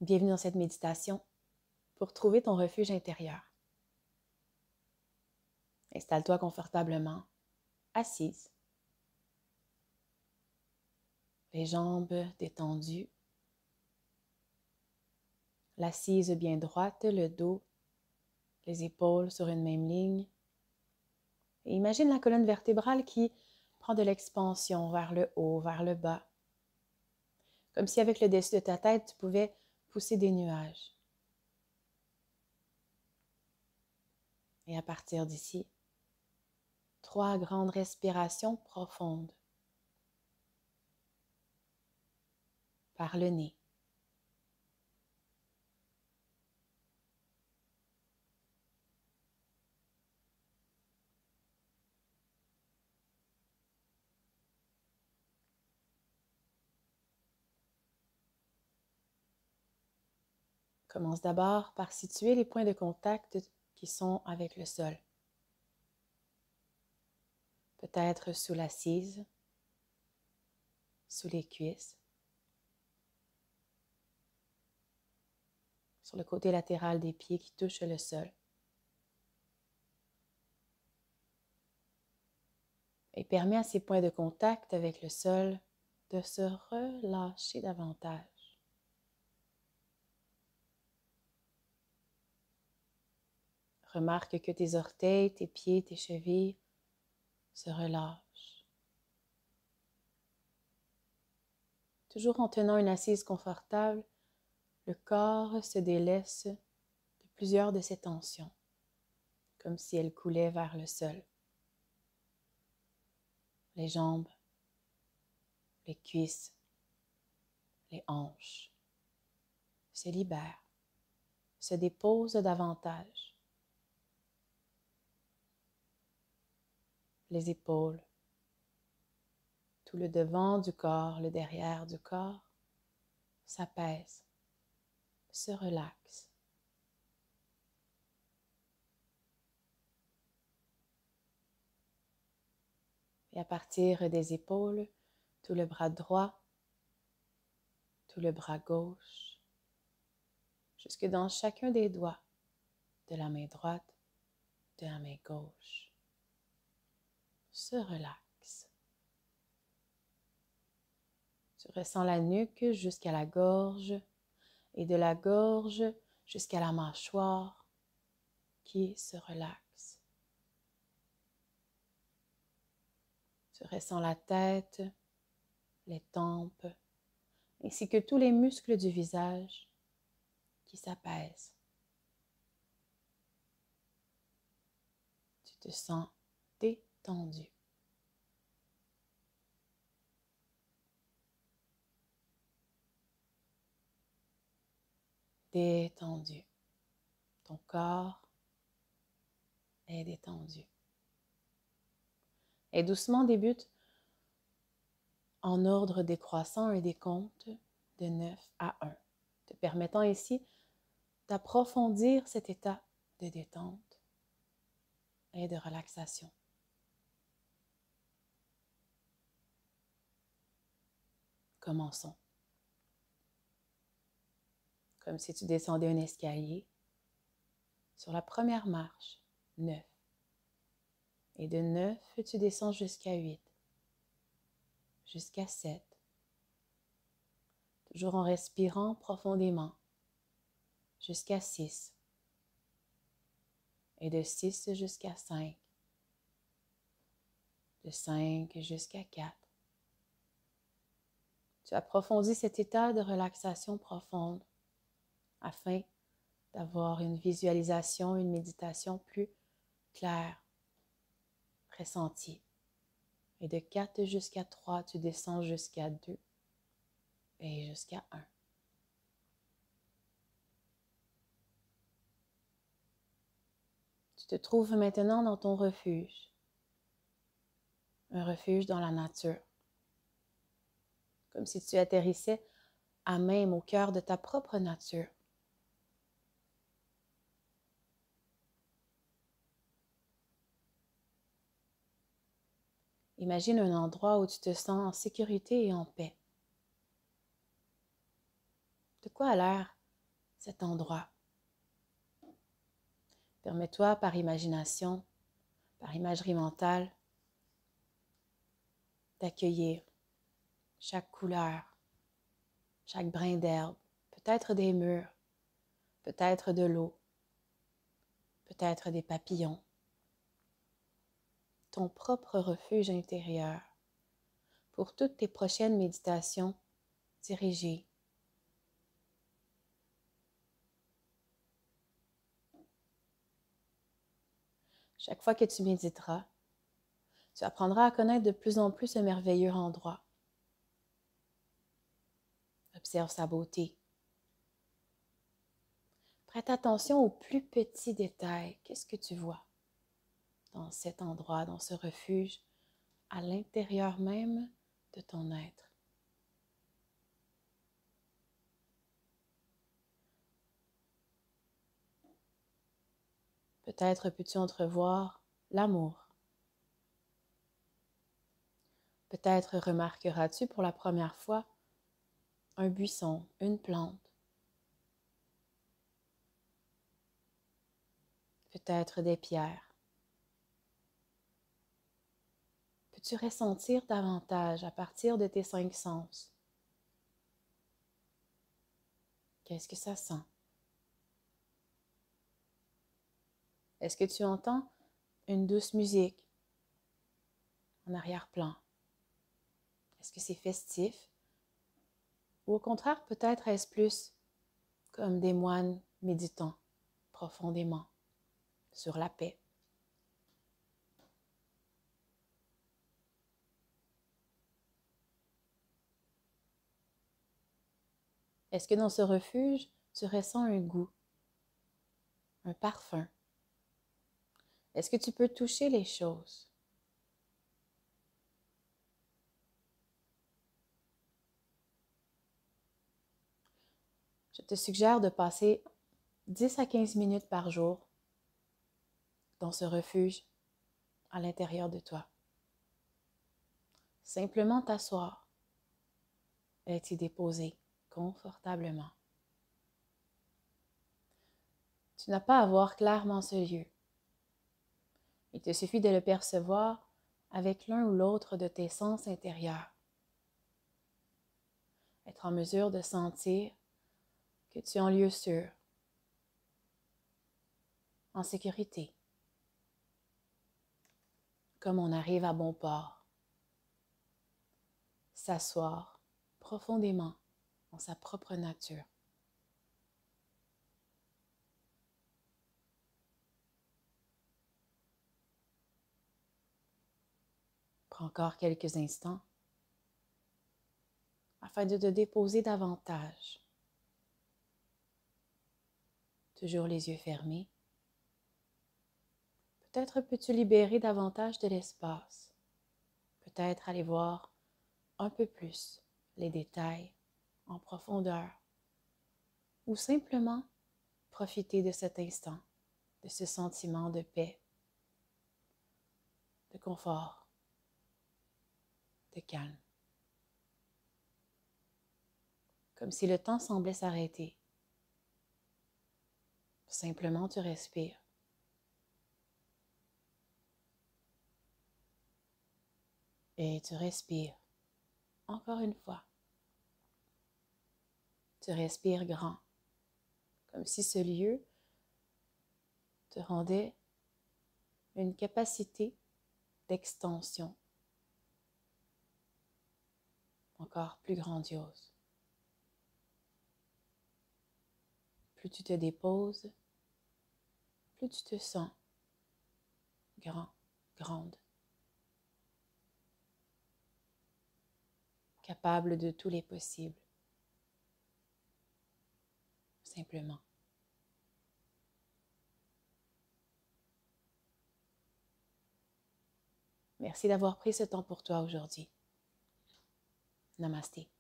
Bienvenue dans cette méditation pour trouver ton refuge intérieur. Installe-toi confortablement, assise, les jambes détendues, l'assise bien droite, le dos, les épaules sur une même ligne. Et imagine la colonne vertébrale qui prend de l'expansion vers le haut, vers le bas, comme si avec le dessus de ta tête, tu pouvais pousser des nuages. Et à partir d'ici, 3 grandes respirations profondes par le nez. Commence d'abord par situer les points de contact qui sont avec le sol. Peut-être sous l'assise, sous les cuisses, sur le côté latéral des pieds qui touchent le sol. Et permets à ces points de contact avec le sol de se relâcher davantage. Remarque que tes orteils, tes pieds, tes chevilles se relâchent. Toujours en tenant une assise confortable, le corps se délaisse de plusieurs de ces tensions, comme si elles coulaient vers le sol. Les jambes, les cuisses, les hanches se libèrent, se déposent davantage. Les épaules, tout le devant du corps, le derrière du corps, s'apaise, se relaxe. Et à partir des épaules, tout le bras droit, tout le bras gauche, jusque dans chacun des doigts de la main droite, de la main gauche, se relaxe. Tu ressens la nuque jusqu'à la gorge et de la gorge jusqu'à la mâchoire qui se relaxe. Tu ressens la tête, les tempes, ainsi que tous les muscles du visage qui s'apaisent. Tu te sens détendu. Détendu. Ton corps est détendu. Et doucement débute en ordre décroissant un décompte de 9 à 1, te permettant ici d'approfondir cet état de détente et de relaxation. Commençons. Comme si tu descendais un escalier. Sur la première marche, 9. Et de 9, tu descends jusqu'à 8, jusqu'à 7. Toujours en respirant profondément, jusqu'à 6. Et de 6 jusqu'à 5. De 5 jusqu'à 4. Tu approfondis cet état de relaxation profonde afin d'avoir une visualisation, une méditation plus claire, pressentie. Et de 4 jusqu'à 3, tu descends jusqu'à 2 et jusqu'à 1. Tu te trouves maintenant dans ton refuge, un refuge dans la nature, comme si tu atterrissais à même au cœur de ta propre nature. Imagine un endroit où tu te sens en sécurité et en paix. De quoi a l'air cet endroit. Permets-toi par imagination, par imagerie mentale, d'accueillir chaque couleur, chaque brin d'herbe, peut-être des murs, peut-être de l'eau, peut-être des papillons, ton propre refuge intérieur pour toutes tes prochaines méditations dirigées. Chaque fois que tu méditeras, tu apprendras à connaître de plus en plus ce merveilleux endroit. Observe sa beauté. Prête attention aux plus petits détails. Qu'est-ce que tu vois dans cet endroit, dans ce refuge, à l'intérieur même de ton être? Peut-être peux-tu entrevoir l'amour. Peut-être remarqueras-tu pour la première fois un buisson, une plante. Peut-être des pierres. Peux-tu ressentir davantage à partir de tes 5 sens? Qu'est-ce que ça sent? Est-ce que tu entends une douce musique en arrière-plan? Est-ce que c'est festif? Ou au contraire, peut-être est-ce plus comme des moines méditant profondément sur la paix? Est-ce que dans ce refuge, tu ressens un goût, un parfum? Est-ce que tu peux toucher les choses? Je te suggère de passer 10 à 15 minutes par jour dans ce refuge à l'intérieur de toi. Simplement t'asseoir et t'y déposer confortablement. Tu n'as pas à voir clairement ce lieu. Il te suffit de le percevoir avec l'un ou l'autre de tes sens intérieurs. Être en mesure de sentir que tu es en lieu sûr, en sécurité, comme on arrive à bon port. S'asseoir profondément en sa propre nature. Prends encore quelques instants afin de te déposer davantage. Toujours les yeux fermés. Peut-être peux-tu libérer davantage de l'espace. Peut-être aller voir un peu plus les détails en profondeur. Ou simplement profiter de cet instant, de ce sentiment de paix, de confort, de calme. Comme si le temps semblait s'arrêter. Simplement tu respires. Et tu respires encore une fois. Tu respires grand, comme si ce lieu te rendait une capacité d'extension encore plus grandiose. Plus tu te déposes, plus tu te sens grand, grande, capable de tous les possibles. Simplement. Merci d'avoir pris ce temps pour toi aujourd'hui. Namasté.